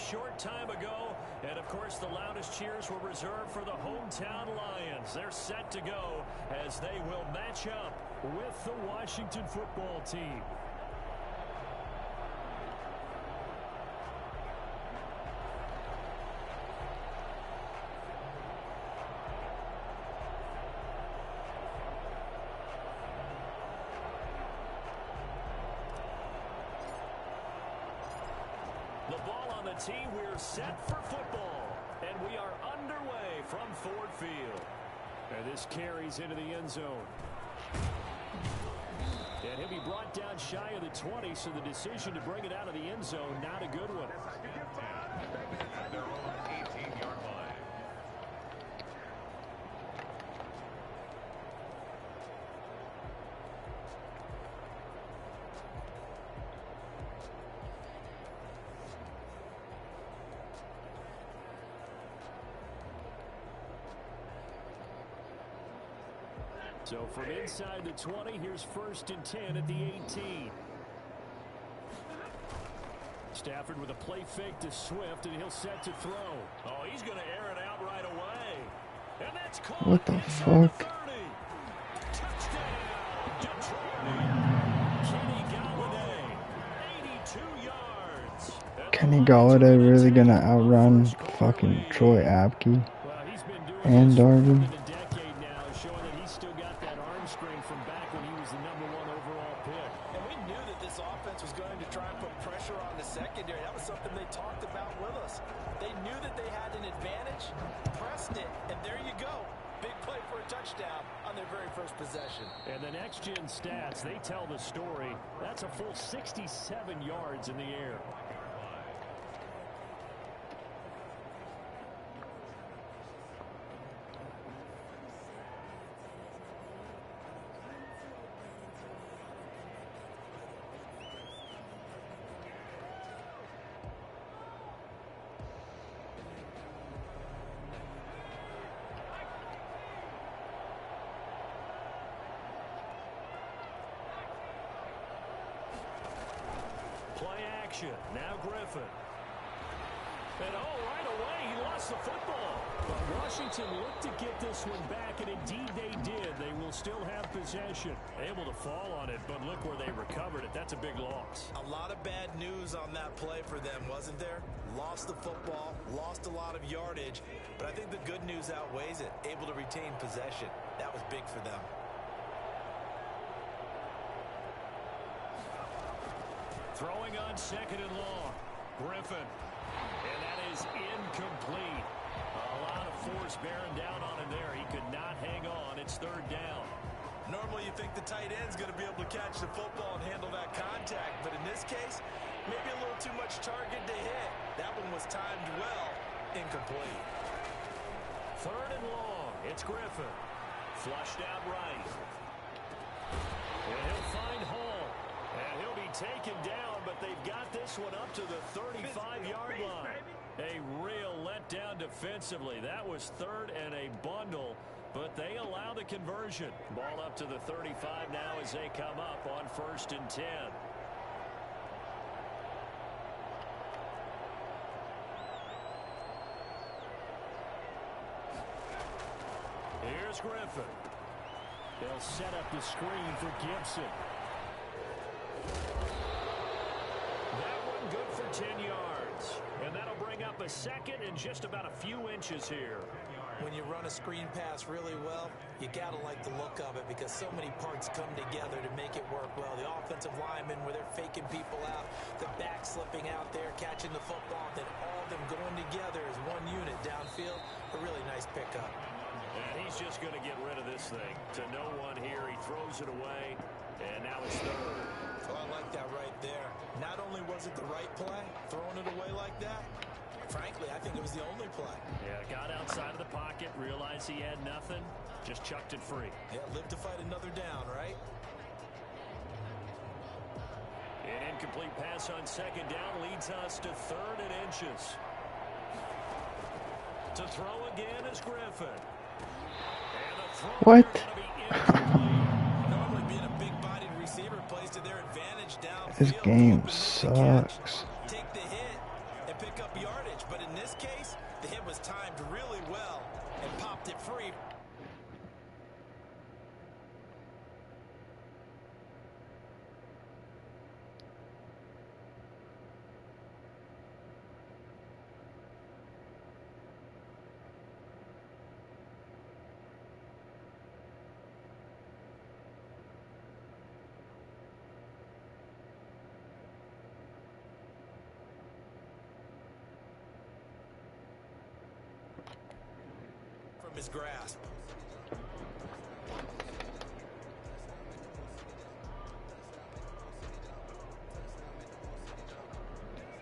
short time ago. And, of course, the loudest cheers were reserved for the hometown Lions. They're set to go as they will match up with the Washington football team. The ball on the tee, we're set for football. And we are underway from Ford Field. And this carries into the end zone. And he'll be brought down shy of the 20, so the decision to bring it out of the end zone, not a good one. At their own 18-yard line. So from inside the 20, here's 1st and 10 at the 18. Stafford with a play fake to Swift, and he'll set to throw. Oh, he's going to air it out right away. And that's caught. What the fuck? Touchdown, Detroit. Kenny Golladay, 82 yards. Kenny Golladay really gonna outrun fucking Troy Apke Well, he's been doing and this for Darby? more than a decade now, showing that he's still got that arm strength from back when he was the #1 overall pick. And we knew that this offense was going to try and put pressure on the secondary. That was something they talked about with us. They knew that they had an advantage, pressed it, and there you go. Big play for a touchdown on their very first possession. And the next-gen stats, they tell the story. That's a full 67 yards in the air. Play action. Now Griffin. And right away, he lost the football. But Washington looked to get this one back, and indeed they did. They will still have possession. Able to fall on it, but look where they recovered it. That's a big loss. A lot of bad news on that play for them, wasn't there? Lost the football, lost a lot of yardage, but I think the good news outweighs it. Able to retain possession. That was big for them. Throwing on 2nd and long. Griffin. And that is incomplete. A lot of force bearing down on him there. He could not hang on. It's 3rd down. Normally you think the tight end's going to be able to catch the football and handle that contact, but in this case, maybe a little too much target to hit. That one was timed well. Incomplete. 3rd and long. It's Griffin. Flushed out right. And he'll find Hall. And he'll be taken down, but they've got this one up to the 35-yard line. A real letdown defensively. That was 3rd and a bundle, but they allow the conversion. Ball up to the 35 now as they come up on 1st and 10. Here's Griffin. They'll set up the screen for Gibson. That one good for 10 yards. And that'll bring up a 2nd and just about a few inches here. When you run a screen pass really well, you got to like the look of it because so many parts come together to make it work well. The offensive linemen where they're faking people out, the back slipping out there, catching the football, then all of them going together as one unit downfield. A really nice pickup. And he's just going to get rid of this thing. To no one here, he throws it away, and now it's 3rd. Oh, I like that right there. Not only was it the right play, throwing it away like that, frankly, I think it was the only play. Yeah, got outside of the pocket, realized he had nothing, just chucked it free. Yeah, live to fight another down, right? An incomplete pass on 2nd down leads us to 3rd and inches. To throw again is Griffin. And the throw What? Normally being a big-bodied receiver plays to their advantage downfield. This game sucks. Take the hit and pick up yardage, but in this case, the hit was timed really well and popped it free. His grasp.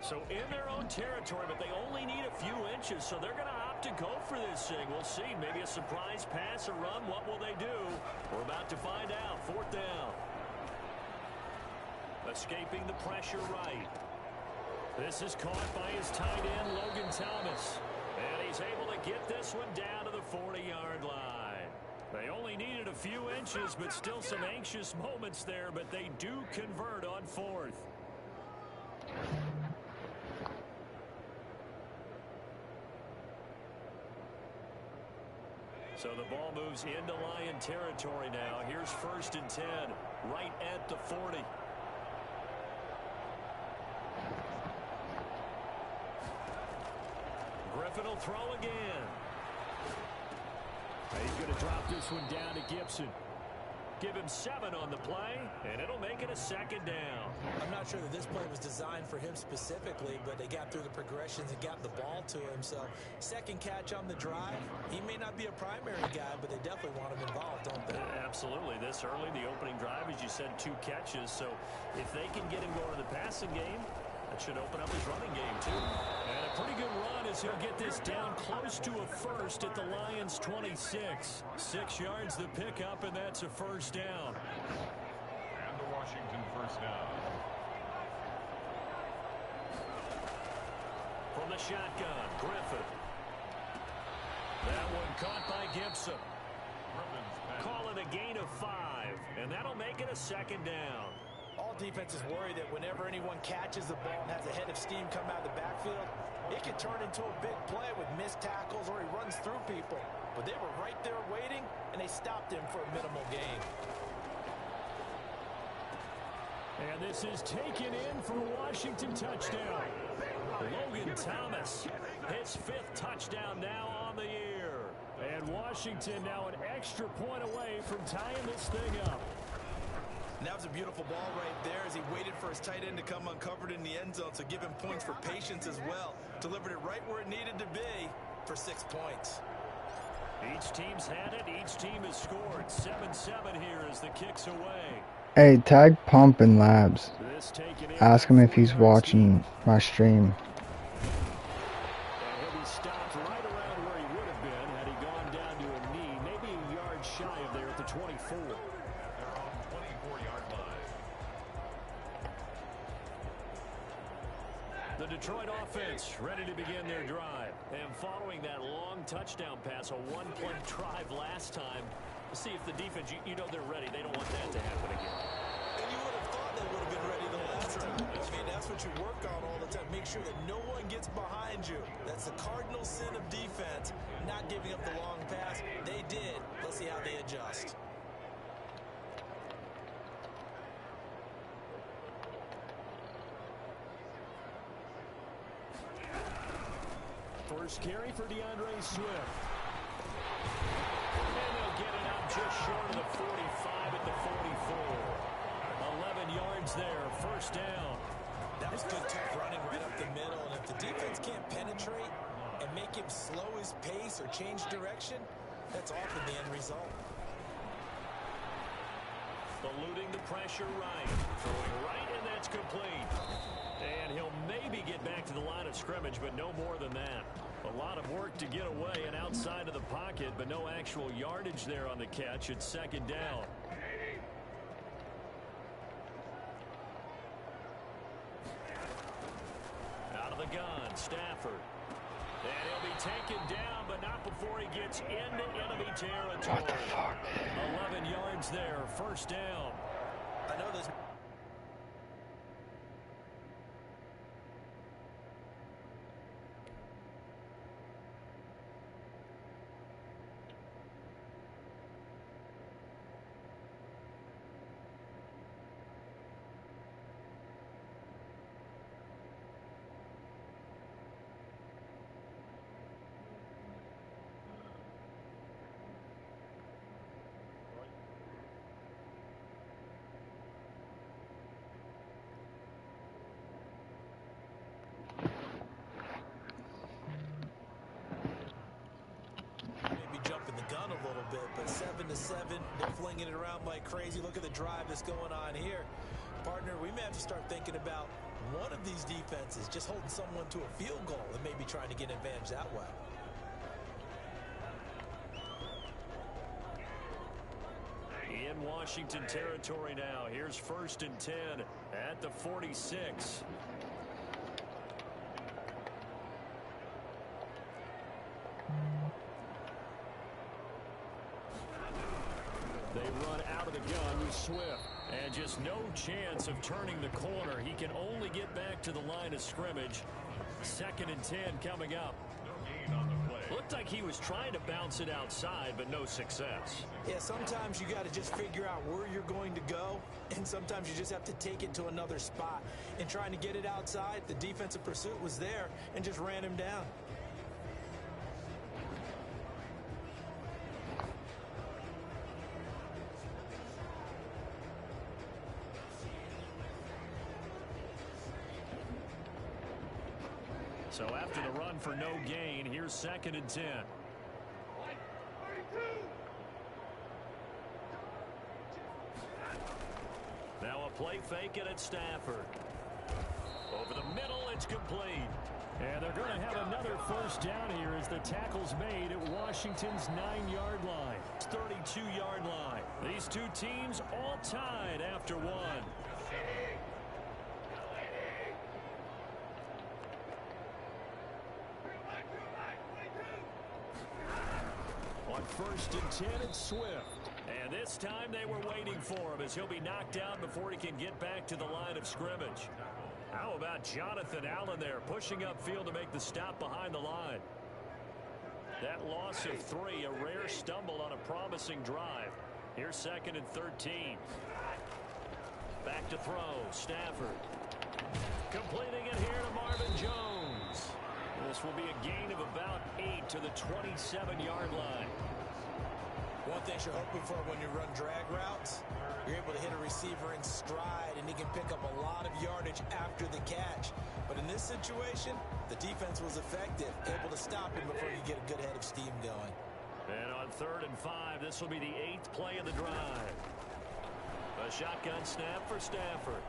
So in their own territory, but they only need a few inches, so they're going to opt to go for this thing. We'll see. Maybe a surprise pass or run. What will they do? We're about to find out. 4th down. Escaping the pressure right. This is caught by his tight end, Logan Thomas. And he's able to get this one down to the 40-yard line. They only needed a few inches, but still some anxious moments there, but they do convert on 4th. So the ball moves into Lion territory now. Here's 1st and 10, right at the 40. Griffin will throw again. He's going to drop this one down to Gibson. Give him 7 on the play, and it'll make it a 2nd down. I'm not sure that this play was designed for him specifically, but they got through the progressions and got the ball to him. So 2nd catch on the drive. He may not be a primary guy, but they definitely want him involved, don't they? Absolutely. This early, the opening drive, as you said, 2 catches. So if they can get him going to the passing game, that should open up his running game, too. And a pretty good run as he'll get this down close to a 1st at the Lions' 26. 6 yards the pickup, and that's a 1st down. And the Washington 1st down. From the shotgun, Griffin. That one caught by Gibson. Call it a gain of 5, and that'll make it a 2nd down. All defenses worry that whenever anyone catches the ball and has a head of steam come out of the backfield, it can turn into a big play with missed tackles or he runs through people. But they were right there waiting, and they stopped him for a minimal gain. And this is taken in for a Washington touchdown. Logan Thomas, his 5th touchdown now on the year. And Washington now an extra point away from tying this thing up. And that was a beautiful ball right there as he waited for his tight end to come uncovered in the end zone, so give him points for patience as well. Delivered it right where it needed to be for 6 points. Each team's had it. Each team has scored. 7-7 here as the kick's away. Hey, tag Pump in Labs. Ask him if he's watching my stream. And he'll be stopped right around where he would have been had he gone down to a knee, maybe a yard shy of there at the 24. The Detroit offense ready to begin their drive. And following that long touchdown pass, a 1-play drive last time, we'll see if the defense, you know they're ready. They don't want that to happen again. And you would have thought they would have been ready the last time. I mean, that's what you work on all the time. Make sure that no one gets behind you. That's the cardinal sin of defense, not giving up the long pass. They did. Let's see how they adjust. First carry for DeAndre Swift. And they'll get it up just short of the 45 at the 44. 11 yards there, 1st down. That was good tough running right up the middle, and if the defense can't penetrate and make him slow his pace or change direction, that's often the end result. Eluding the pressure right. Throwing right, and that's complete. And he'll maybe get back to the line of scrimmage, but no more than that. A lot of work to get away and outside of the pocket, but no actual yardage there on the catch. It's 2nd down. Out of the gun, Stafford. And he'll be taken down, but not before he gets into enemy territory. What the fuck? 11 yards there, 1st down. I know there's... 7-7. They're flinging it around like crazy. Look at the drive that's going on here. Partner, we may have to start thinking about one of these defenses just holding someone to a field goal and maybe trying to get an advantage that way. In Washington territory now. Here's 1st and 10 at the 46. They run out of the gun with Swift. And just no chance of turning the corner. He can only get back to the line of scrimmage. 2nd and 10 coming up. Looked like he was trying to bounce it outside, but no success. Yeah, sometimes you got to just figure out where you're going to go, and sometimes you just have to take it to another spot. And trying to get it outside, the defensive pursuit was there and just ran him down. So after the run for no gain, here's 2nd and 10. Now a play fake it at Stafford. Over the middle, it's complete. And they're going to have another 1st down here as the tackle's made at Washington's 9-yard line. 32-yard line. These two teams all tied after one. On 1st and 10, it's Swift. And this time they were waiting for him as he'll be knocked down before he can get back to the line of scrimmage. How about Jonathan Allen there pushing upfield to make the stop behind the line? That loss of 3, a rare stumble on a promising drive. Here's 2nd and 13. Back to throw, Stafford. Completing it here to Marvin Jones. This will be a gain of about 8 to the 27-yard line. One thing you're hoping for when you run drag routes, you're able to hit a receiver in stride, and he can pick up a lot of yardage after the catch. But in this situation, the defense was effective, able to stop him before you get a good head of steam going. And on 3rd and 5, this will be the 8th play of the drive. A shotgun snap for Stafford.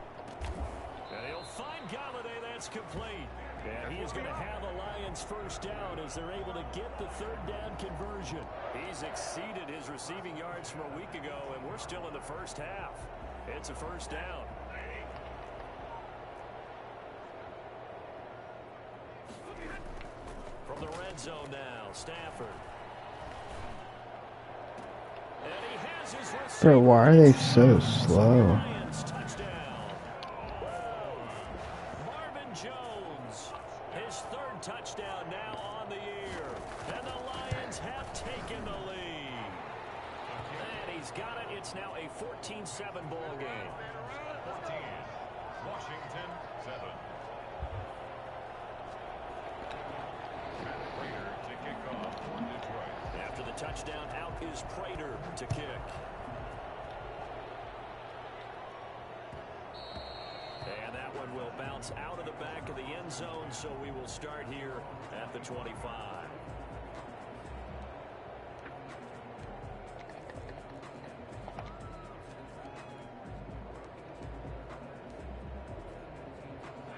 And he'll find Galladay. That's complete. And he is going to have a Lions 1st down as they're able to get the 3rd down conversion. He's exceeded his receiving yards from a week ago, and we're still in the 1st half. It's a 1st down. From the red zone now, Stafford. And he has his receiver. Bro, why are they so slow? Lions touchdown. Marvin Jones, his 3rd touchdown now on the year. And the Lions have taken the lead. And he's got it. It's now a 14-7 ball game. 14, Washington 7. Prater to kick off for Detroit. After the touchdown, out is Prater to kick. And that one will bounce out of the back of the end zone, so we will start here at the 25.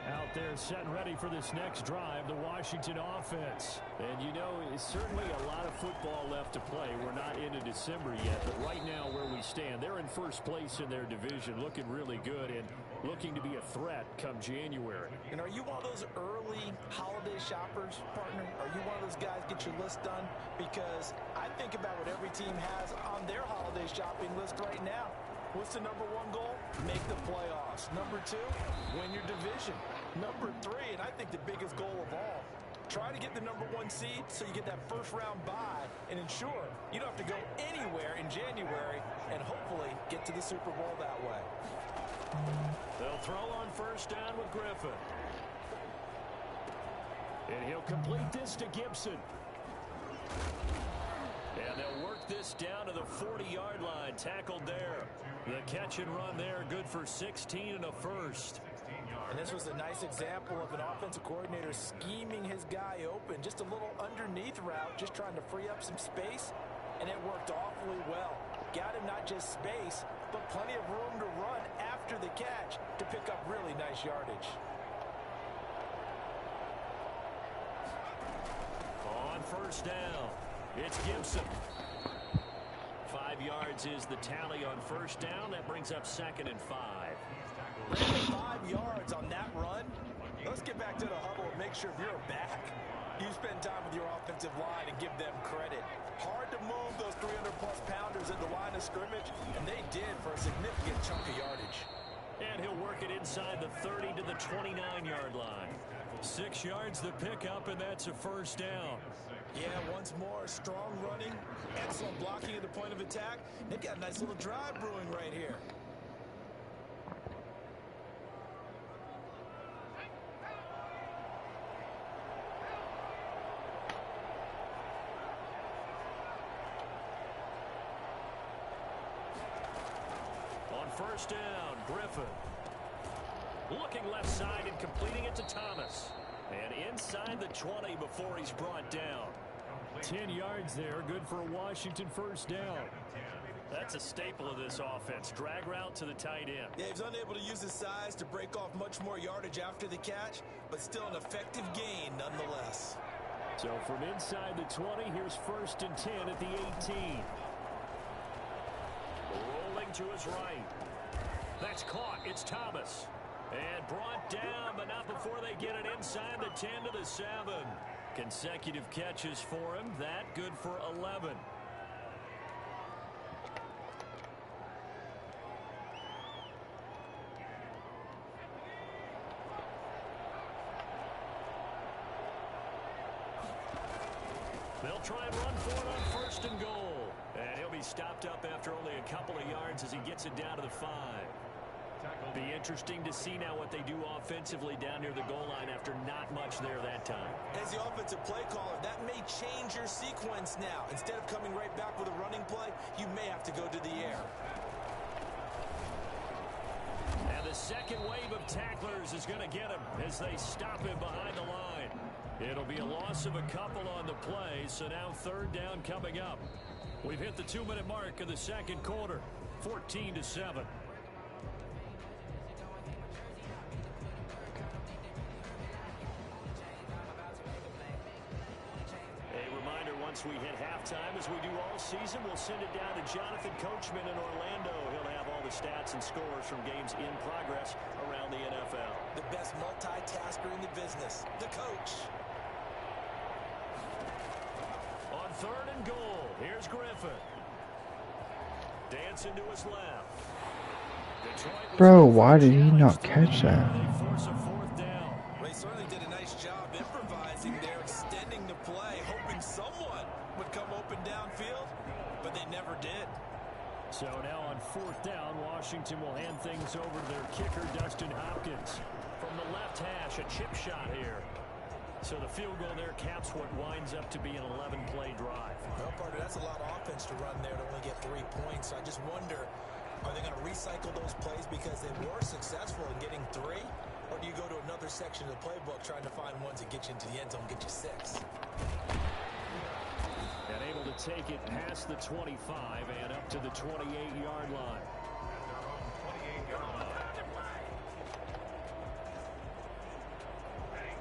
Out there set and ready for this next drive, the Washington offense. And you know, it's certainly a lot of football left to play. We're not into December yet, but right now where we stand, they're in 1st place in their division, looking really good and looking to be a threat come January. And are you one of those early holiday shoppers, partner? Are you one of those guys get your list done? Because I think about what every team has on their holiday shopping list right now. What's the #1 goal? Make the playoffs. #2, win your division. #3, and I think the biggest goal of all, try to get the #1 seed so you get that 1st round bye and ensure you don't have to go anywhere in January and hopefully get to the Super Bowl that way. They'll throw on 1st down with Griffin. And he'll complete this to Gibson. And they'll work this down to the 40-yard line. Tackled there. The catch and run there, good for 16 and a 1st. And this was a nice example of an offensive coordinator scheming his guy open. Just a little underneath route, just trying to free up some space. and it worked awfully well. Got him not just space, but plenty of room to run after the catch to pick up really nice yardage. On first down, it's Gibson. 5 yards is the tally on first down. That brings up 2nd and 5. 5 yards on that run. Let's get back to the huddle and make sure if you're back, you spend time with your offensive line and give them credit. Hard to move those 300-plus pounders at the line of scrimmage, and they did for a significant chunk of yardage. And he'll work it inside the 30 to the 29-yard line. 6 yards the pickup, and that's a first down. Yeah, once more, strong running, excellent blocking at the point of attack. They've got a nice little drive brewing right here. On first down, Griffin. Looking left side and completing it to Thomas. And inside the 20 before he's brought down. 10 yards there, good for a Washington first down. That's a staple of this offense. Drag route to the tight end. Yeah, he's unable to use his size to break off much more yardage after the catch, but still an effective gain nonetheless. So from inside the 20, here's 1st and 10 at the 18. Rolling to his right. That's caught. It's Thomas. And brought down, but not before they get it inside the 10 to the 7. Consecutive catches for him. That good for 11. They'll try and run for it on 1st and goal. And he'll be stopped up after only a couple of yards as he gets it down to the 5. Be interesting to see now what they do offensively down near the goal line after not much there that time. As the offensive play caller, that may change your sequence now. Instead of coming right back with a running play, you may have to go to the air. And the second wave of tacklers is going to get him as they stop him behind the line. It'll be a loss of a couple on the play, so now 3rd down coming up. We've hit the 2-minute mark of the second quarter, 14-7. Once we hit halftime, as we do all season, we'll send it down to Jonathan Coachman in Orlando. He'll have all the stats and scores from games in progress around the NFL. The best multitasker in the business, the coach. On 3rd and goal, here's Griffin. Dancing to his left. Bro, why did he not catch that? They force a 4th down. They certainly did a nice job improvising there, extending the play, hoping someone would come open downfield, but they never did. So now on 4th down, Washington will hand things over to their kicker, Dustin Hopkins. From the left hash, a chip shot here. So the field goal there caps what winds up to be an 11-play drive. Well, partner, that's a lot of offense to run there to only get 3 points. So I just wonder, are they going to recycle those plays because they were successful in getting 3? Or do you go to another section of the playbook trying to find ones that get you into the end zone, get you 6? And able to take it past the 25 and up to the 28-yard line.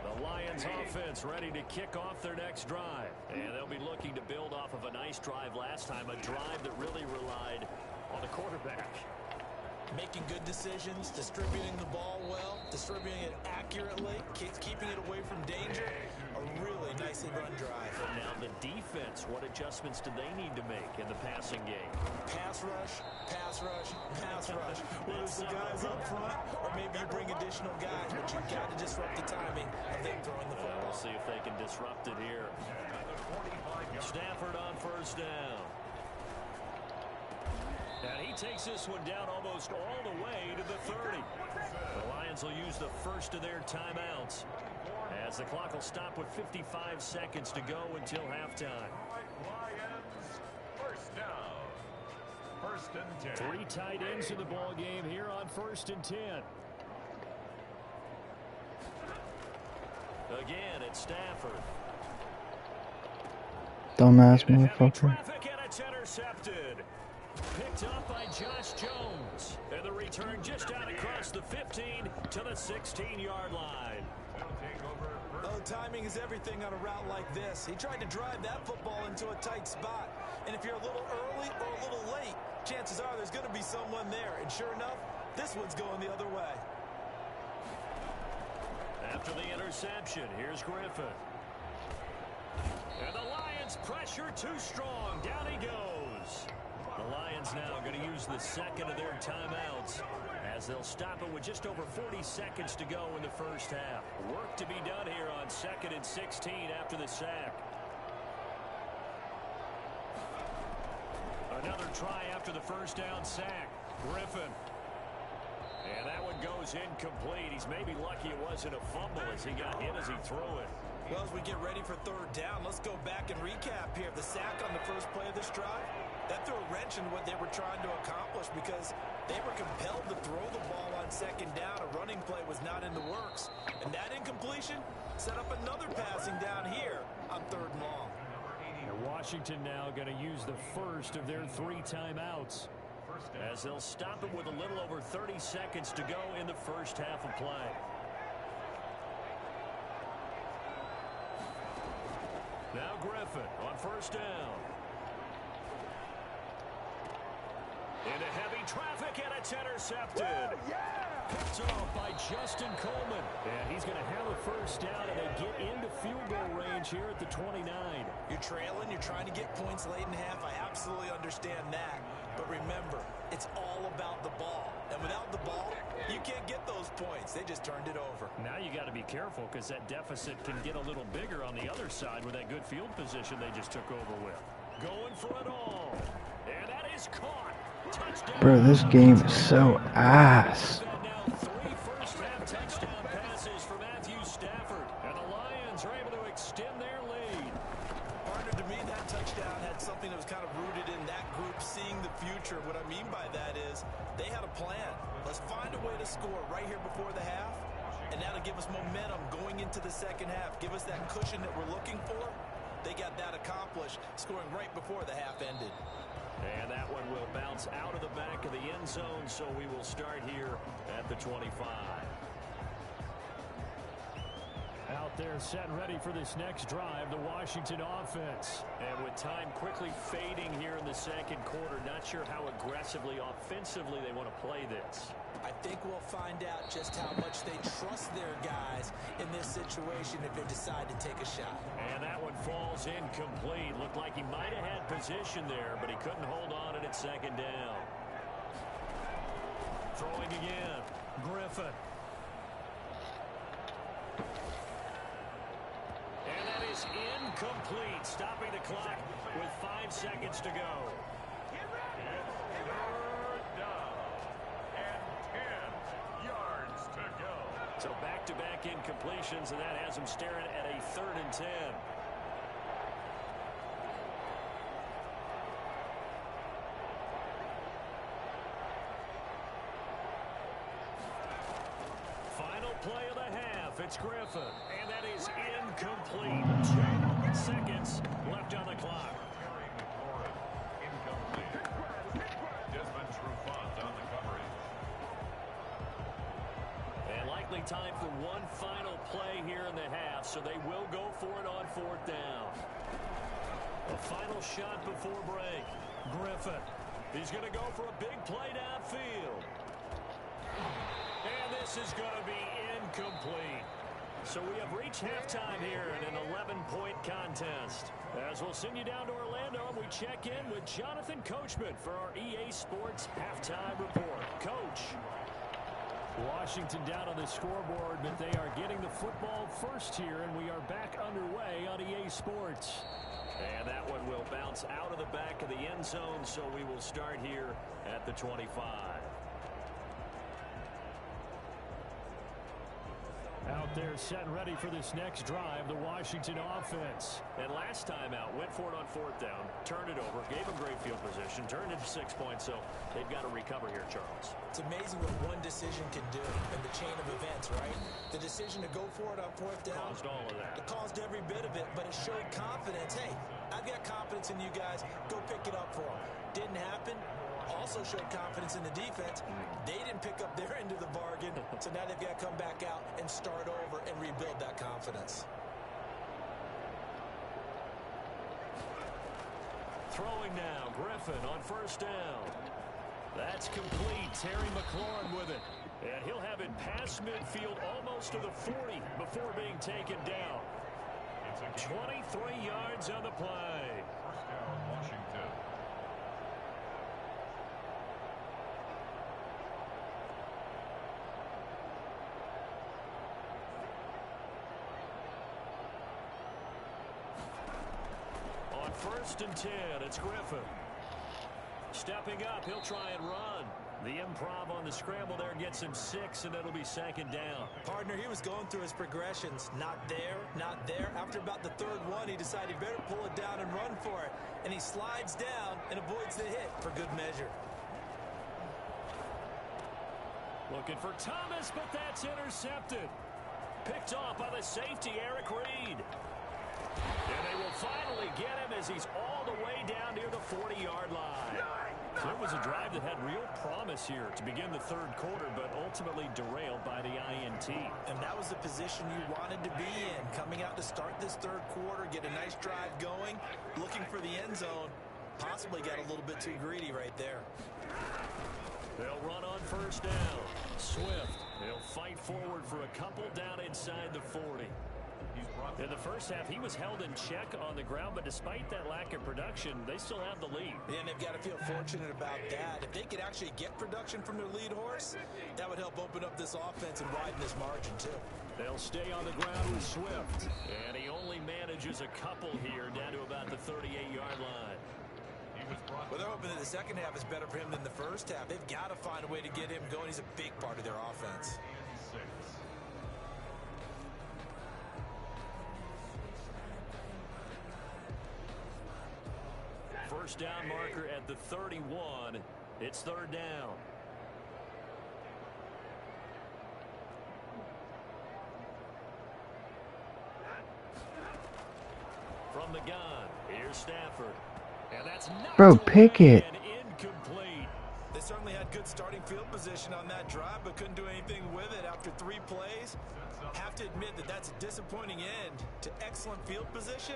The Lions offense ready to kick off their next drive. And they'll be looking to build off of a nice drive last time, a drive that really relied on the quarterback. Making good decisions, distributing the ball well, distributing it accurately, keeping it away from danger. A really nicely run drive. And now the defense, what adjustments do they need to make in the passing game? Pass rush, pass rush, pass rush. Whether it's the guys up front or maybe you bring additional guys, but you've got to disrupt the timing of them throwing the football. We'll see if they can disrupt it here. Stafford on 1st down. And he takes this one down almost all the way to the 30. The Lions will use the first of their timeouts as the clock will stop with 55 seconds to go until halftime. Lions, 1st down. 1st and 10. 3 tight ends in the ball game here on 1st and 10. Again, it's Stafford. Dumbass motherfucker. Traffic, and it's return just out across the 15 to the 16-yard line. Oh, timing is everything on a route like this. He tried to drive that football into a tight spot. And if you're a little early or a little late, chances are there's going to be someone there. And sure enough, this one's going the other way. After the interception, here's Griffin. And the Lions pressure too strong. Down he goes. The Lions now going to use the second of their timeouts as they'll stop it with just over 40 seconds to go in the first half. Work to be done here on 2nd and 16 after the sack. Another try after the first down sack. Griffin. And that one goes incomplete. He's maybe lucky it wasn't a fumble as he got hit as he threw it. Well, as we get ready for third down, let's go back and recap here. The sack on the first play of this drive, that threw a wrench in what they were trying to accomplish because they were compelled to throw the ball on second down. A running play was not in the works. And that incompletion set up another passing down here on third and long. And Washington now going to use the first of their 3 timeouts as they'll stop it with a little over 30 seconds to go in the first half of play. Now Griffin on first down. Into heavy traffic, and it's intercepted. Picked off by Justin Coleman. And he's going to have a first down, and they get into field goal range here at the 29. You're trailing, you're trying to get points late in half. I absolutely understand that. But remember, it's all about the ball. And without the ball, you can't get those points. They just turned it over. Now you got to be careful because that deficit can get a little bigger on the other side with that good field position they just took over with. Going for it all. And that is caught. Touchdown. Bro, this game is so ass. Now 3 first-half touchdown passes for Matthew Stafford. And the Lions are able to extend their lead. Partner, to me, that touchdown had something that was kind of rooted in that group seeing the future. What I mean by that is they had a plan. Let's find a way to score right here before the half, and that'll give us momentum going into the second half. Give us that cushion that we're looking for. They got that accomplished, scoring right before the half ended. And that one will bounce out of the back of the end zone, so we will start here at the 25. Out there set ready for this next drive, the Washington offense. And with time quickly fading here in the second quarter, not sure how aggressively, offensively they want to play this. I think we'll find out just how much they trust their guys in this situation if they decide to take a shot. And that one falls incomplete. Looked like he might have had position there, but he couldn't hold on it at second down. Throwing again. Griffin. And that is incomplete, stopping the clock with 5 seconds to go. So back-to-back incompletions, and that has him staring at a 3rd and 10. Final play of the half. It's Griffin, and that is incomplete. 2 seconds left on the clock. Time for one final play here in the half, so they will go for it on 4th down. A final shot before break. Griffin. He's going to go for a big play downfield. And this is going to be incomplete. So we have reached halftime here in an 11-point contest. As we'll send you down to Orlando, and we check in with Jonathan Coachman for our EA Sports Halftime Report. Coach. Washington down on the scoreboard, but they are getting the football first here, and we are back underway on EA Sports. And that one will bounce out of the back of the end zone, so we will start here at the 25. Out there set and ready for this next drive, the Washington offense. And last time out, went for it on 4th down, turned it over, gave them great field position, turned it to 6 points, so they've got to recover here, Charles. It's amazing what one decision can do in the chain of events, right? The decision to go for it on 4th down. Caused all of that. It caused every bit of it, but it showed confidence. Hey, I've got confidence in you guys. Go pick it up for them. Didn't happen. Also showed confidence in the defense. They didn't pick up their end of the bargain, so now they've got to come back out and start over and rebuild that confidence. Throwing now, Griffin on first down. That's complete. Terry McLaurin with it. And he'll have it past midfield almost to the 40 before being taken down. 23 yards on the play. First down, Washington. On first and 10, it's Griffin. Stepping up, he'll try and run. The improv on the scramble there gets him 6, and it'll be second down. Partner, he was going through his progressions. Not there, not there. After about the third one, he decided he better pull it down and run for it. And he slides down and avoids the hit for good measure. Looking for Thomas, but that's intercepted. Picked off by the safety, Eric Reed. And they will finally get him as he's all the way down near the 40-yard line. So it was a drive that had real promise here to begin the third quarter, but ultimately derailed by the INT. And that was the position you wanted to be in. Coming out to start this third quarter, get a nice drive going, looking for the end zone. Possibly got a little bit too greedy right there. They'll run on first down. Swift. He'll fight forward for a couple down inside the 40. In the first half, he was held in check on the ground, but despite that lack of production, they still have the lead. And they've got to feel fortunate about that. If they could actually get production from their lead horse, that would help open up this offense and widen this margin, too. They'll stay on the ground with Swift. And he only manages a couple here down to about the 38-yard line. Well, they're hoping that the second half is better for him than the first half. They've got to find a way to get him going. He's a big part of their offense. First down marker at the 31. It's third down. From the gun, here's Stafford. And that's knocked Bro, pick away it. and incomplete. They certainly had good starting field position on that drive, but couldn't do anything with it after 3 plays. Have to admit that that's a disappointing end to excellent field position.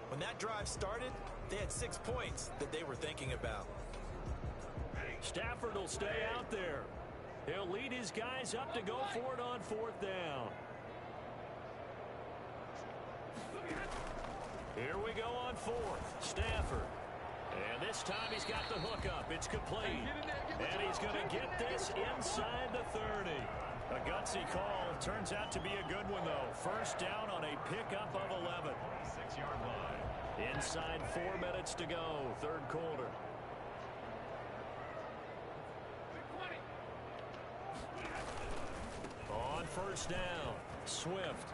When that drive started, they had 6 points that they were thinking about. Stafford will stay out there. He'll lead his guys up to go for it on fourth down. Here we go on fourth. Stafford. And this time he's got the hook up. It's complete. And he's going to get this inside the 30. A gutsy call. Turns out to be a good one, though. First down on a pickup of 11. 6-yard line. Inside 4 minutes to go. Third quarter. On first down. Swift.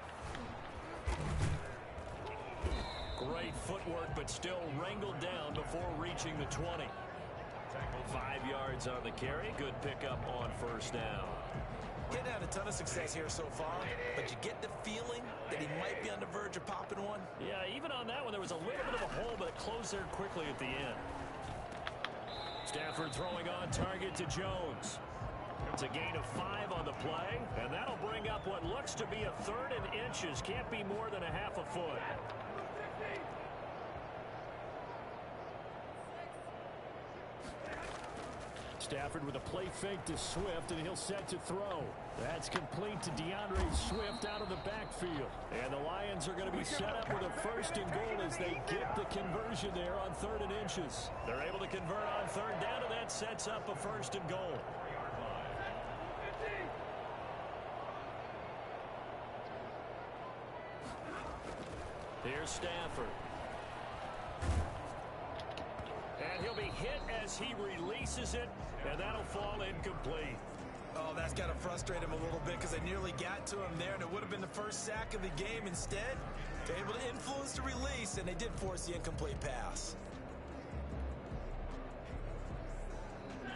Great footwork, but still wrangled down before reaching the 20. 5 yards on the carry. Good pickup on first down. Getting had a ton of success here so far, but you get the feeling that he might be on the verge of popping one. Yeah, even on that one, there was a little bit of a hole, but it closed there quickly at the end. Stafford throwing on target to Jones. It's a gain of 5 on the play, and that'll bring up what looks to be a 3rd and inches. Can't be more than a half a foot. Stafford with a play fake to Swift, and he'll set to throw. That's complete to DeAndre Swift out of the backfield. And the Lions are going to be set up with a 1st and goal as they get the conversion there on 3rd and inches. They're able to convert on 3rd down, and that sets up a 1st and goal. Here's Stafford. And he'll be hit as he releases it, and that'll fall incomplete. Oh, that's got to frustrate him a little bit because they nearly got to him there, and it would have been the first sack of the game. Instead, they're able to influence the release, and they did force the incomplete pass.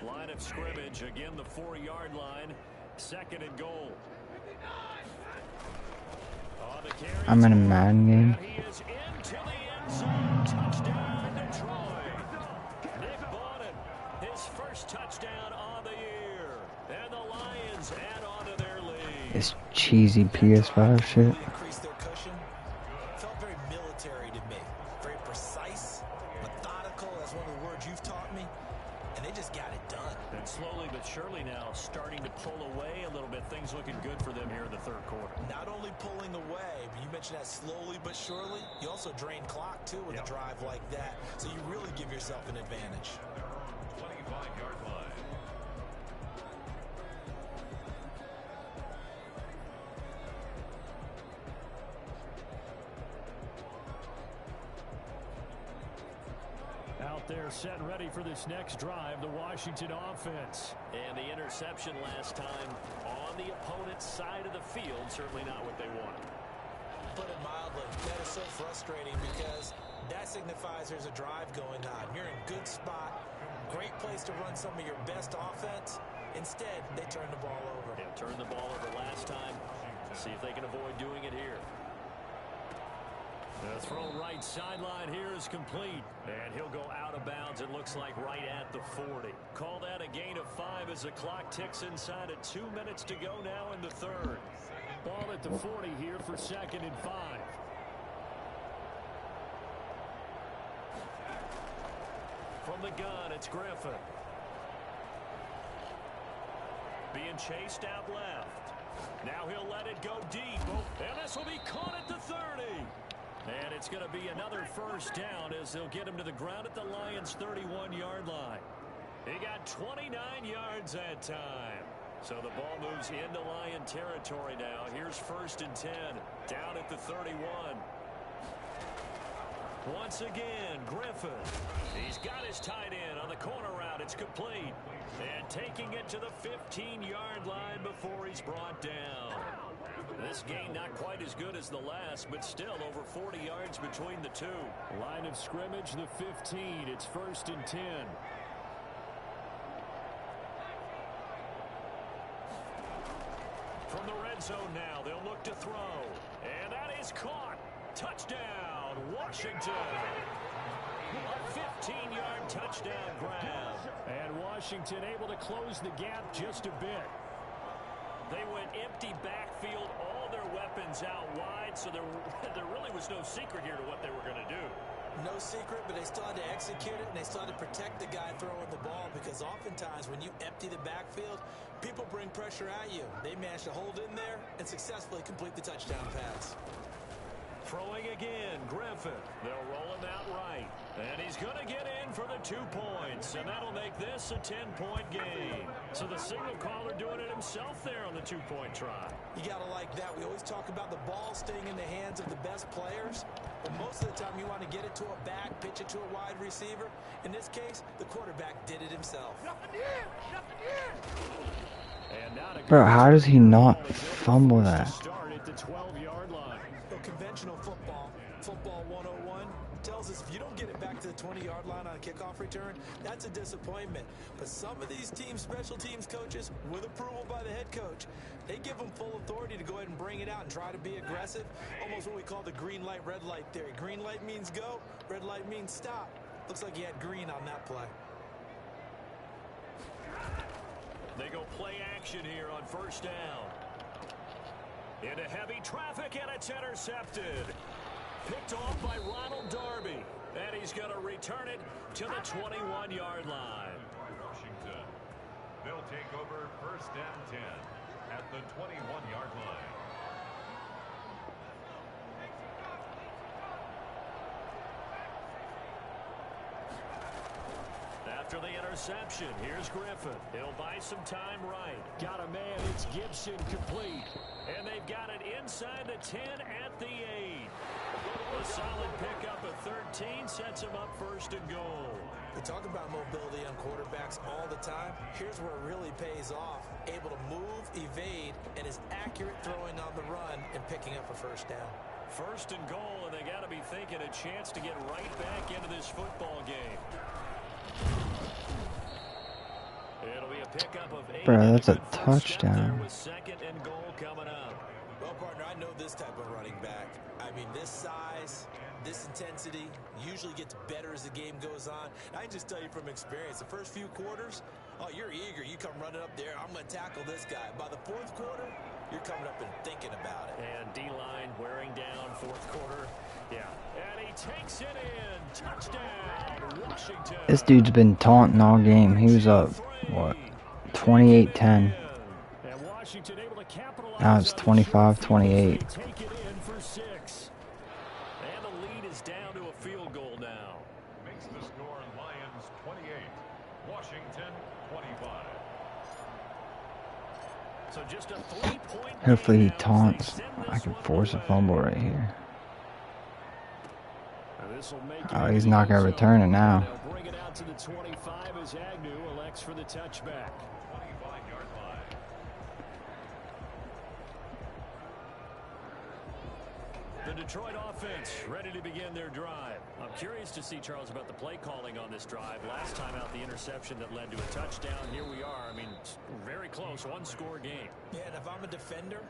Line of scrimmage, again the 4-yard line, 2nd and goal. I'm in a Madden game. He is into the end zone. Touchdown. first touchdown on the year. And the Lions add on to their lead. This cheesy PS5 shit. Increase their cushion. Felt very military to me. Very precise, methodical. That's one of the words you've taught me. And they just got it done. And slowly but surely now starting to pull away a little bit. Things looking good for them here in the third quarter. Not only pulling away, but you mentioned that slowly but surely. You also drain clock, too, with a drive like that. So you really give yourself an advantage. 25-yard line. Out there set and ready for this next drive, the Washington offense. And the interception last time on the opponent's side of the field, certainly not what they wanted. Put it mildly, that is so frustrating because that signifies there's a drive going on. You're in a good spot, great place to run some of your best offense. Instead, they turn the ball over. Yeah, turned the ball over last time. See if they can avoid doing it here. The throw right sideline here is complete. And he'll go out of bounds, it looks like, right at the 40. Call that a gain of 5 as the clock ticks inside of 2 minutes to go now in the third. Ball at the 40 here for 2nd and 5. From the gun, it's Griffin. Being chased out left. Now he'll let it go deep. Oh, and this will be caught at the 30. And it's going to be another first down as they'll get him to the ground at the Lions' 31-yard line. He got 29 yards that time. So the ball moves into Lion territory now. Here's 1st and 10, down at the 31. Once again, Griffin. He's got his tight end on the corner route. It's complete. And taking it to the 15-yard line before he's brought down. This game not quite as good as the last, but still over 40 yards between the two. Line of scrimmage, the 15. It's 1st and 10. From the red zone now, they'll look to throw. And that is caught. Touchdown, Washington. A 15-yard touchdown grab. And Washington able to close the gap just a bit. They went empty backfield, all their weapons out wide, so there really was no secret here to what they were going to do. No secret, but they still had to execute it, and they still had to protect the guy throwing the ball, because oftentimes when you empty the backfield, people bring pressure at you. They managed to hold in there and successfully complete the touchdown pass. Throwing again, Griffin. They'll roll him out right. And he's going to get in for the 2 points. And that'll make this a 10-point game. So the signal caller doing it himself there on the 2-point try. You got to like that. We always talk about the ball staying in the hands of the best players. But most of the time you want to get it to a back, pitch it to a wide receiver. In this case, the quarterback did it himself. Bro, how does he not fumble that? Start at the 12-yard line. Conventional football 101 tells us if you don't get it back to the 20-yard line on a kickoff return, that's a disappointment. But some of these special teams coaches, with approval by the head coach, they give them full authority to go ahead and bring it out and try to be aggressive. Almost what we call the green light, red light theory. Green light means go, red light means stop. Looks like he had green on that play. They go play action here on 1st down. Into heavy traffic, and it's intercepted. Picked off by Ronald Darby. And he's going to return it to the 21-yard line. Washington. They'll take over 1st and 10 at the 21-yard line. After the interception, here's Griffin. He'll buy some time right. Got a man, it's Gibson complete. And they've got it inside the 10 at the 8. A solid pickup of 13 sets him up 1st and goal. We talk about mobility on quarterbacks all the time. Here's where it really pays off. Able to move, evade, and is accurate throwing on the run and picking up a 1st down. 1st and goal, and they got to be thinking a chance to get right back into this football game. It'll be a pickup of 8. Bro, that's a touchdown. With 2nd and goal coming up. Well, partner, I know this type of running back. I mean, this size, this intensity usually gets better as the game goes on. I can just tell you from experience, the first few quarters, Oh, you're eager. You come running up there. I'm going to tackle this guy. By the fourth quarter, you're coming up and thinking about it. And D-line wearing down fourth quarter. Yeah. And he takes it in. Touchdown, Washington. This dude's been taunting all game. He was up, what, 28-10. Now it's 25-28. Take it in for 6. And the lead is down to a field goal now. Makes the score Lions 28, Washington 25. So just a 3-point. Hopefully he taunts. I can force a fumble right here. Oh, he's not going to return it now. Bring it out to the 25 as Agnew elects for the touchback. 25-yard line. The Detroit offense ready to begin their drive. I'm curious to see, Charles, about the play calling on this drive. Last time out, the interception that led to a touchdown. Here we are. I mean, very close, one-score game. Yeah, and if I'm a defender,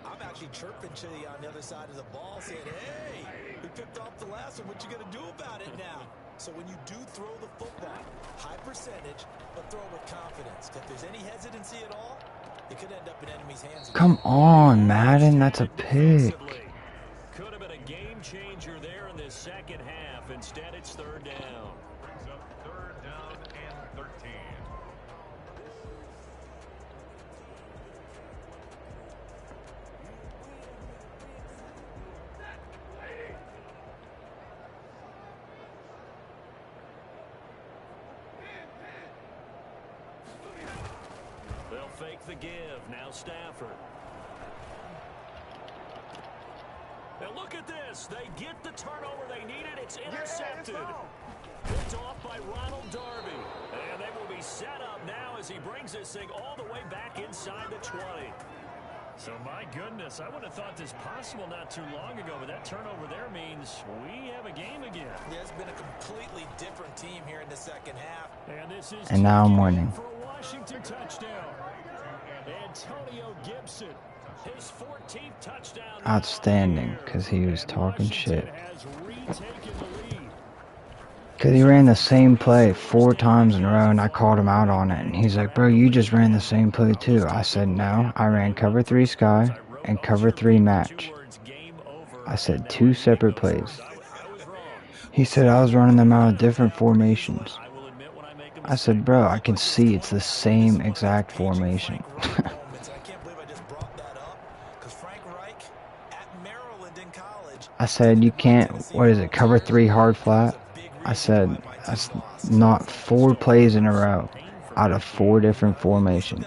I'm actually chirping to you on the other side of the ball saying, hey, we picked off the last one. What you going to do about it now? So when you do throw the football, high percentage, but throw it with confidence. If there's any hesitancy at all, it could end up in enemy's hands. Come on, Madden. That's a pick. Could have been a game changer there in this second half. Instead, it's third down. Brings up third down and 13. They'll fake the give. Now Stafford. And look at this. They get the turnover they needed. It's intercepted. Picked off by Ronald Darby. And they will be set up now as he brings this thing all the way back inside the 20. So, my goodness, I would have thought this possible not too long ago, but that turnover there means we have a game again. Yeah, it's been a completely different team here in the second half. And this is And now I'm winning. for a Washington touchdown. Antonio Gibson. His 14th touchdown. Outstanding, because he was talking shit. Has retaken the lead. Because he ran the same play 4 times in a row, and I called him out on it. And he's like, bro, you just ran the same play too. I said, no, I ran cover 3 sky and cover 3 match. I said 2 separate plays. He said I was running them out of different formations. I said, bro, I can see it's the same exact formation. I said, you can't, what is it, cover 3 hard flat? I said, that's not 4 plays in a row out of 4 different formations.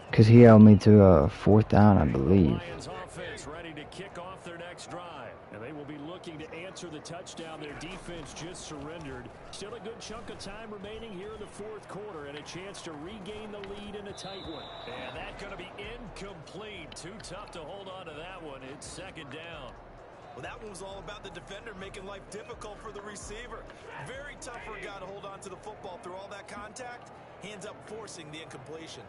Because he held me to a 4th down, I believe. Lions offense ready to kick off their next drive. And they will be looking to answer the touchdown. Their defense just surrendered. Still a good chunk of time remaining here in the fourth quarter and a chance to regain the lead in a tight one. And that's going to be incomplete. Too tough to hold on to that one. It's second down. Well, that one was all about the defender making life difficult for the receiver. Very tough for a guy to hold on to the football through all that contact. He ends up forcing the incompletion.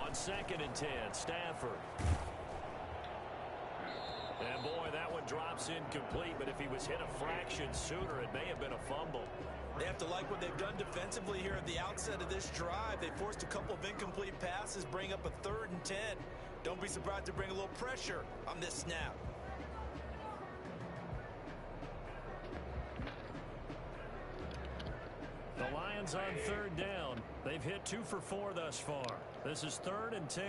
On 2nd and 10, Stafford. And boy, that one drops incomplete, but if he was hit a fraction sooner, it may have been a fumble. They have to like what they've done defensively here at the outset of this drive. They forced a couple of incomplete passes, bring up a 3rd and 10. Don't be surprised to bring a little pressure on this snap. The Lions on 3rd down. They've hit 2 for 4 thus far. This is 3rd and 10.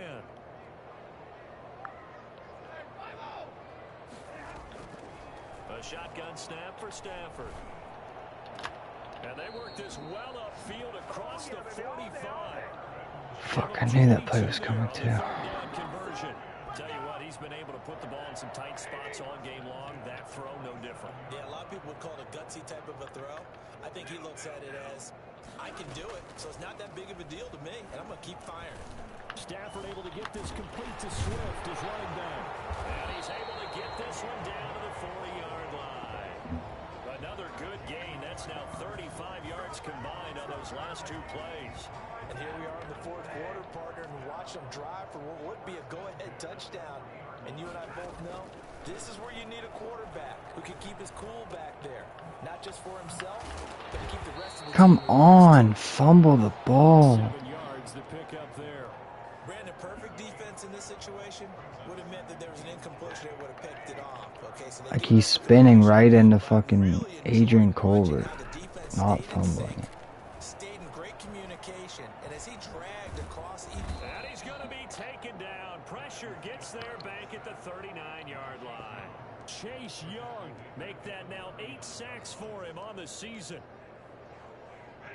A shotgun snap for Stafford. And they work this well upfield across the 45. Fuck, I knew that play was coming too. Conversion. Tell you what, he's been able to put the ball in some tight spots all game long. That throw, no different. Yeah, a lot of people would call it a gutsy type of a throw. I think he looks at it as, I can do it, so it's not that big of a deal to me, and I'm going to keep firing. Stafford able to get this complete to Swift as running back. And he's able to get this one down to the 40-yard line. Another good gain. That's now 35 yards combined on those last 2 plays. And here we are in the fourth quarter, partner, and watch them drive for what would be a go-ahead touchdown. And you and I both know this is where you need a quarterback who who can keep his cool back there. Not just for himself, but to keep the rest of the Come team on, fumble the ball. 7 yards to pick up there. Brandon, perfect defense in this situation would have meant that there was an incompletion that would have picked it off. Okay, so Like he's spinning right into fucking Adrian Colbert, not fumbling. Stayed in great communication, and as he dragged across, And he's going to be taken down. Pressure gets there back at the 39-yard line. Chase Young make that now 8 sacks for him on the season.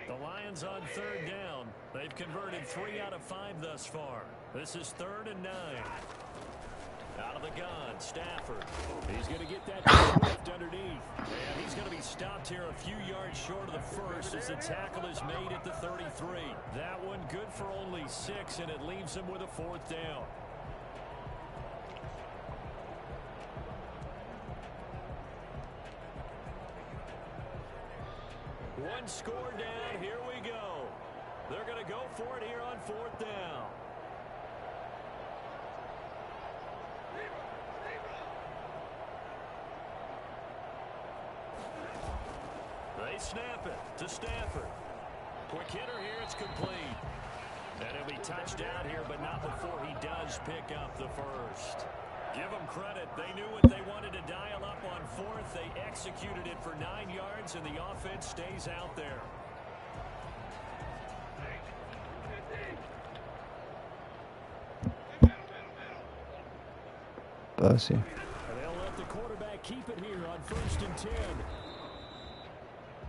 The Lions on 3rd down. They've converted 3 out of 5 thus far. This is 3rd and 9. Out of the gun, Stafford. He's going to get that lift underneath. And he's going to be stopped here a few yards short of the first as the tackle is made at the 33. That one good for only 6, and it leaves him with a 4th down. One score down. Here we go. They're going to go for it here on 4th down. They snap it to Stafford. Quick hitter here. It's complete. And he'll be touched down here, but not before he does pick up the first. Give them credit. They knew what they wanted to dial up on 4th. They executed it for 9 yards, and the offense stays out there. Bless you. They'll let the quarterback keep it here on 1st and 10.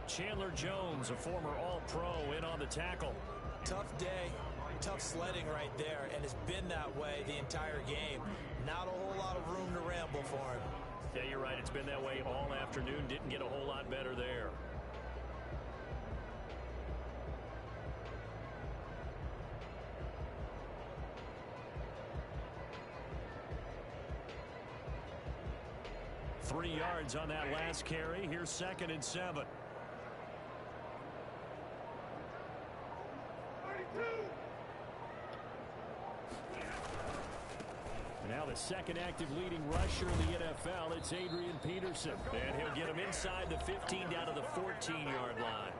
Chandler Jones, a former All-Pro, in on the tackle. tough day, tough sledding right there, and it's been that way the entire game. Not a whole lot of room to ramble for him. Yeah, you're right. It's been that way all afternoon. Didn't get a whole lot better there. Three yards on that last carry. Here's 2nd and 7. Now the second active leading rusher in the NFL, it's Adrian Peterson. And he'll get him inside the 15 down to the 14-yard line.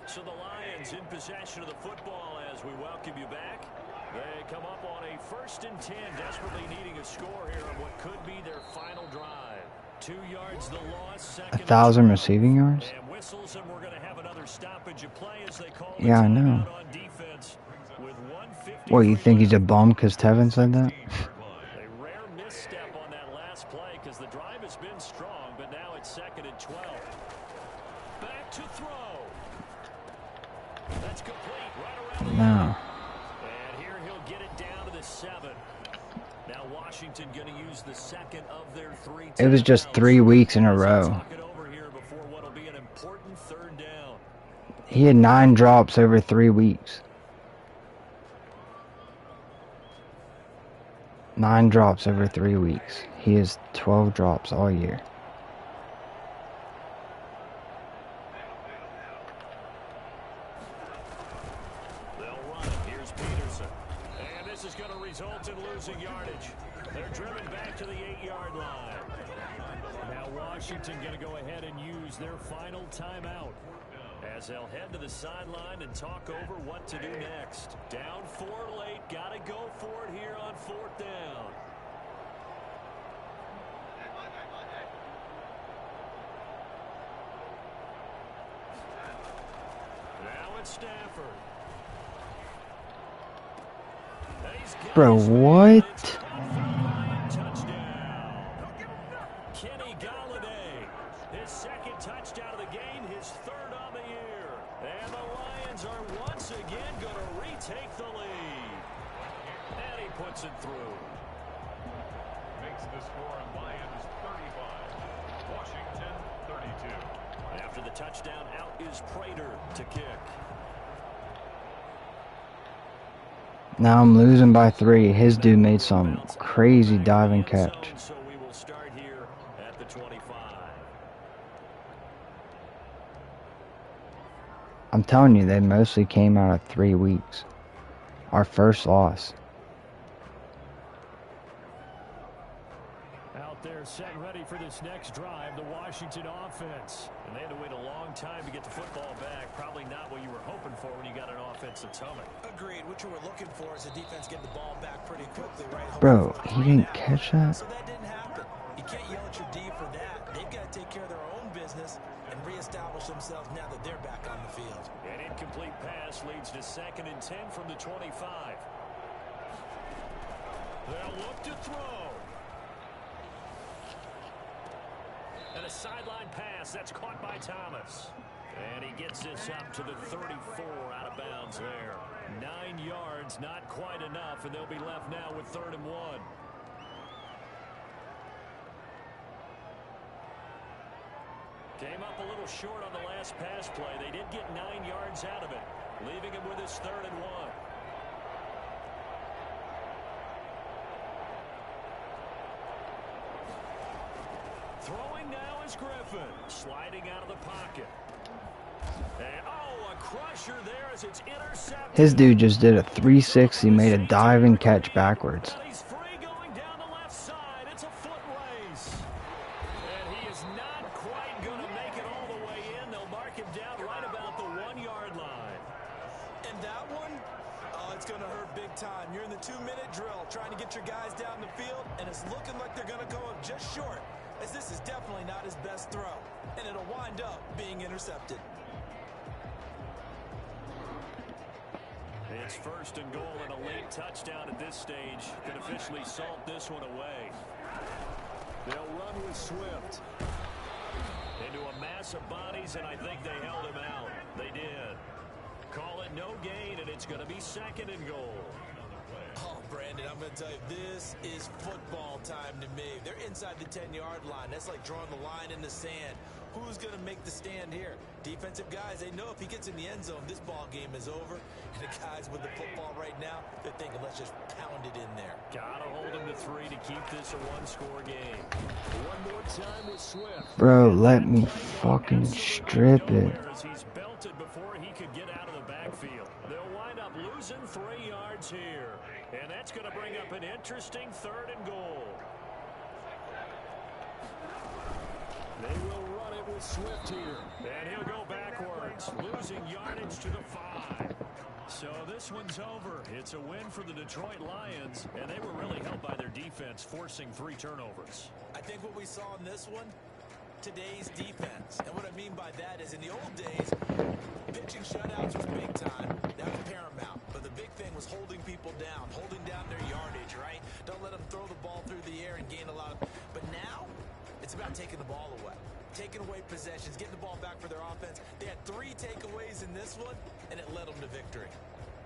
So the Lions in possession of the football as we welcome you back. They come up on a 1st and 10, desperately needing a score here on what could be their final drive. 2 yards the loss, 1,000 receiving yards? and whistles, and we're going to have another stoppage of play as they call Yeah, I know. on defense with 1:50. What, you think he's a bum because Tevin said that? A rare misstep on that last play because the drive has been strong, but now it's 2nd and 12. Back to throw. That's complete right around the No. line. And here he'll get it down to the 7. Now Washington going to use the 2nd of their 3 It was just timeouts. 3 weeks in a row. Talk it over here before what'll be an important 3rd down. He had 9 drops over 3 weeks. 9 drops over 3 weeks. He has 12 drops all year. They'll run it. Here's Peterson. And this is going to result in losing yardage. They're driven back to the 8-yard line. Now Washington going to go ahead and use their final timeout as they'll head to the sideline and talk over what to do next. Down 4 late. Got to go for it here on 4th down. Now it's Stafford. Bro, what? Touchdown. Kenny Golladay. His 2nd touchdown of the game, his 3rd on the year. And the Lions are once again going to retake the lead. And he puts it through. Makes the score Lions 35. Washington 32. After the touchdown, out is Prater to kick. Now I'm losing by 3. His dude made some crazy diving catch. So we will start here at the 25. I'm telling you, they mostly came out of 3 weeks. Our first loss. Out there set ready for this next drive, the Washington offense. And they had to wait a long time to get the football back. Probably not what you were hoping for when you got an offensive tunnel. Agreed. What you were looking for is the defense getting the ball back pretty quickly, right? Bro, he didn't catch that? So that didn't happen. You can't yell at your D for that. They've got to take care of their own business and reestablish themselves now that they're back on the field. An incomplete pass leads to 2nd and 10 from the 25. They'll look to throw. And a sideline pass that's caught by Thomas. And he gets this up to the 34 out of bounds there. 9 yards, not quite enough, and they'll be left now with 3rd and 1. Came up a little short on the last pass play. They did get 9 yards out of it, leaving him with his 3rd and 1. Throwing now is Griffin, sliding out of the pocket. And, a crusher there as it's intercepted. His dude just did a 360, made a diving catch backwards. He's free going down the left side. It's a foot race. And he is not quite going to make it all the way in. They'll mark him down right about the 1-yard line. And that one, it's going to hurt big time. You're in the 2-minute drill trying to get your guys down the field, and it's looking like they're going to go up just short, as this is definitely not his best throw, and it'll wind up being intercepted. It's 1st and goal and a late touchdown at this stage can officially salt this one away. They'll run with Swift into a mass of bodies, and I think they held him out. They did. Call it no gain, and it's going to be 2nd and goal. Oh, Brandon, I'm going to tell you, this is football time to me. They're inside the 10-yard line. That's like drawing the line in the sand. Who's going to make the stand here? Defensive guys, they know if he gets in the end zone, this ball game is over. And the guys with the football right now, they're thinking, let's just pound it in there. Got to hold him to 3 to keep this a 1-score game. One more time with Swift. Bro, let me fucking strip it. He's belted before he could get out of the backfield. They'll wind up losing 3 yards here. And that's going to bring up an interesting 3rd and goal. They will run it with Swift here. And he'll go backwards, losing yardage to the 5. So this one's over. It's a win for the Detroit Lions, and they were really helped by their defense, forcing 3 turnovers. I think what we saw in this one, today's defense. And what I mean by that is in the old days, pitching shutouts was big time. That was paramount. But the big thing was holding people down, holding down their yardage, right? Don't let them throw the ball through the air and gain a lot of... But now, it's about taking the ball away. Taking away possessions, getting the ball back for their offense. They had 3 takeaways in this one, and it led them to victory.